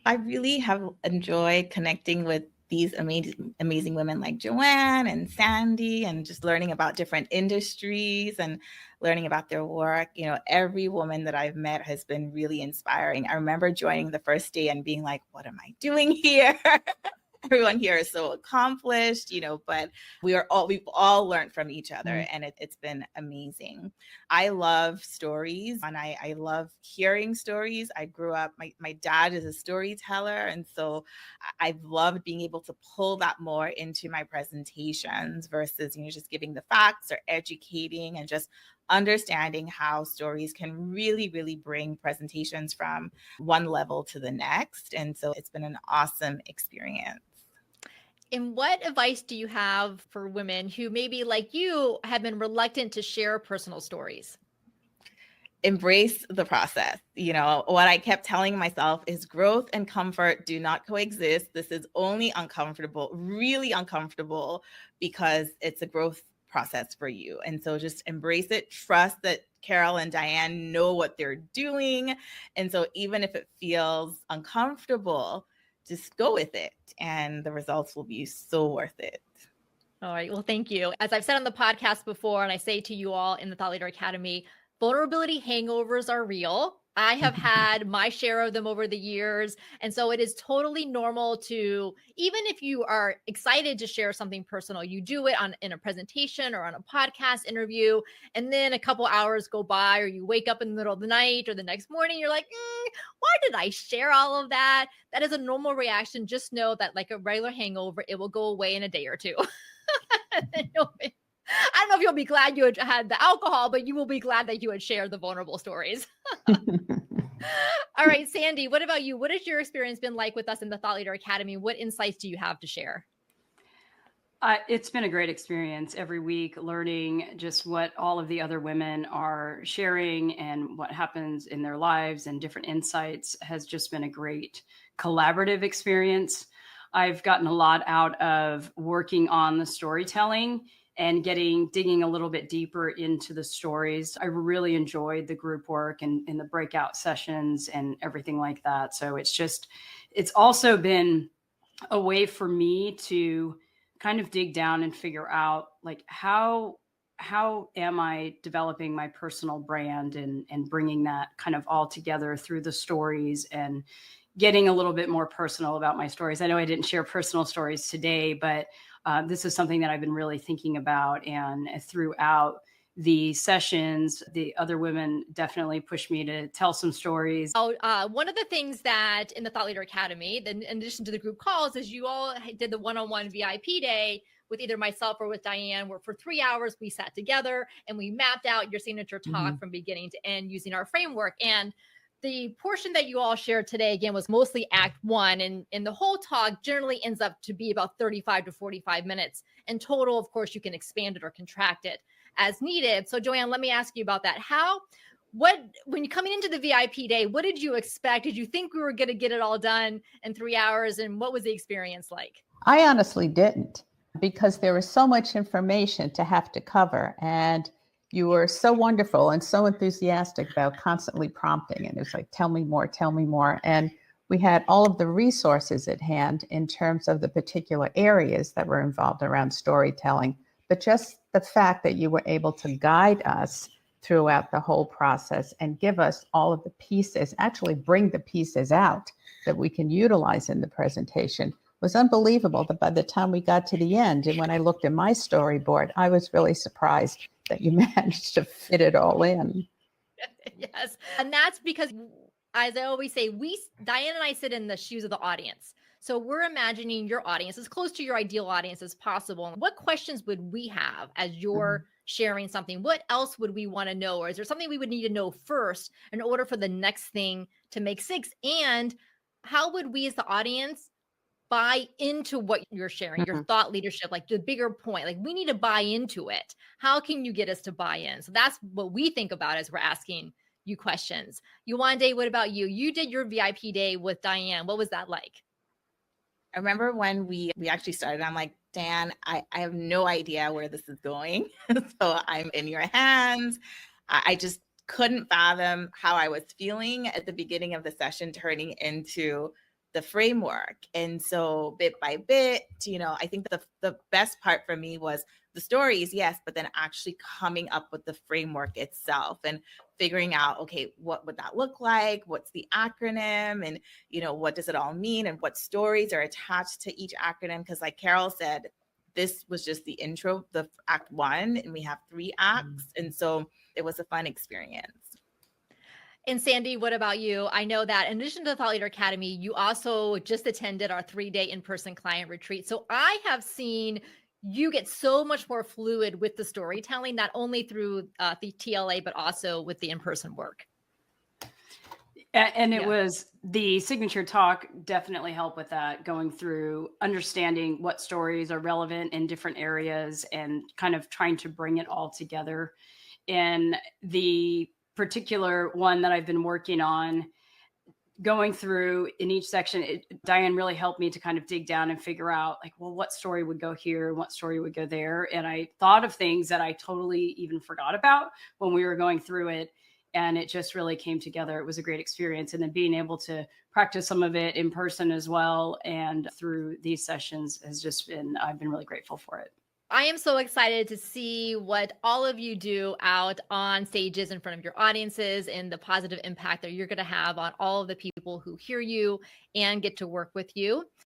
I really have enjoyed connecting with these amazing women like Joanne and Sandy, and just learning about different industries and learning about their work. You know, every woman that I've met has been really inspiring. I remember joining the first day and being like, what am I doing here? Everyone here is so accomplished, but we've all learned from each other, and it's been amazing. I love stories, and I love hearing stories. I grew up, my dad is a storyteller, and so I've loved being able to pull that more into my presentations versus, just giving the facts or educating, and just understanding how stories can really, really bring presentations from one level to the next. And so it's been an awesome experience. And what advice do you have for women who maybe like you have been reluctant to share personal stories? Embrace the process. What I kept telling myself is growth and comfort do not coexist. This is only uncomfortable, really uncomfortable, because it's a growth process for you. And so just embrace it. Trust that Carol and Diane know what they're doing. And so even if it feels uncomfortable, just go with it, and the results will be so worth it. All right. Well, thank you. As I've said on the podcast before, and I say to you all in the Thought Leader Academy, vulnerability hangovers are real. I have had my share of them over the years. And so it is totally normal to, even if you are excited to share something personal, you do it in a presentation or on a podcast interview. And then a couple hours go by, or you wake up in the middle of the night or the next morning, you're like, why did I share all of that? That is a normal reaction. Just know that, like a regular hangover, it will go away in a day or two. I don't know if you'll be glad you had the alcohol, but you will be glad that you had shared the vulnerable stories. All right, Sandy, what about you? What has your experience been like with us in the Thought Leader Academy? What insights do you have to share? It's been a great experience every week, learning just what all of the other women are sharing and what happens in their lives, and different insights has just been a great collaborative experience. I've gotten a lot out of working on the storytelling and digging a little bit deeper into the stories. I really enjoyed the group work and the breakout sessions and everything like that. So it's also been a way for me to kind of dig down and figure out, like, how am I developing my personal brand and bringing that kind of all together through the stories, and getting a little bit more personal about my stories. I know I didn't share personal stories today, but this is something that I've been really thinking about. And throughout the sessions, the other women definitely pushed me to tell some stories. One of the things that in the Thought Leader Academy, in addition to the group calls, is you all did the one-on-one VIP day with either myself or with Diane, where for 3 hours we sat together and we mapped out your signature talk from beginning to end using our framework. And the portion that you all shared today, again, was mostly Act 1, and the whole talk generally ends up to be about 35 to 45 minutes. In total, of course, you can expand it or contract it as needed. So, Joanne, let me ask you about that. When you're coming into the VIP day, what did you expect? Did you think we were going to get it all done in 3 hours? And what was the experience like? I honestly didn't, because there was so much information to have to cover. And you were so wonderful and so enthusiastic about constantly prompting. And it's like, tell me more, tell me more. And we had all of the resources at hand in terms of the particular areas that were involved around storytelling. But just the fact that you were able to guide us throughout the whole process and give us all of the pieces, actually bring the pieces out that we can utilize in the presentation, was unbelievable. That by the time we got to the end, and when I looked at my storyboard, I was really surprised that you managed to fit it all in. Yes. And that's because, as I always say, Diane and I sit in the shoes of the audience. So we're imagining your audience as close to your ideal audience as possible. What questions would we have as you're sharing something? What else would we want to know? Or is there something we would need to know first in order for the next thing to make sense? And how would we as the audience buy into what you're sharing, your thought leadership, like the bigger point? Like, we need to buy into it. How can you get us to buy in? So that's what we think about as we're asking you questions. Yewande, what about you? You did your VIP day with Diane. What was that like? I remember when we actually started, I'm like, Dan, I have no idea where this is going. So I'm in your hands. I just couldn't fathom how I was feeling at the beginning of the session turning into the framework. And so bit by bit, I think the best part for me was the stories, yes, but then actually coming up with the framework itself and figuring out, okay, what would that look like? What's the acronym? And, what does it all mean? And what stories are attached to each acronym? Because like Carol said, this was just the intro, the act 1, and we have 3 acts. And so it was a fun experience. And Sandy, what about you? I know that in addition to the Thought Leader Academy, you also just attended our 3-day in-person client retreat. So I have seen you get so much more fluid with the storytelling, not only through the TLA, but also with the in-person work. And it was the signature talk definitely helped with that, going through understanding what stories are relevant in different areas and kind of trying to bring it all together. And the particular one that I've been working on, going through in each section, Diane really helped me to kind of dig down and figure out like, well, what story would go here and what story would go there. And I thought of things that I totally even forgot about when we were going through it. And it just really came together. It was a great experience. And then being able to practice some of it in person as well and through these sessions has just been, I've been really grateful for it. I am so excited to see what all of you do out on stages in front of your audiences and the positive impact that you're going to have on all of the people who hear you and get to work with you.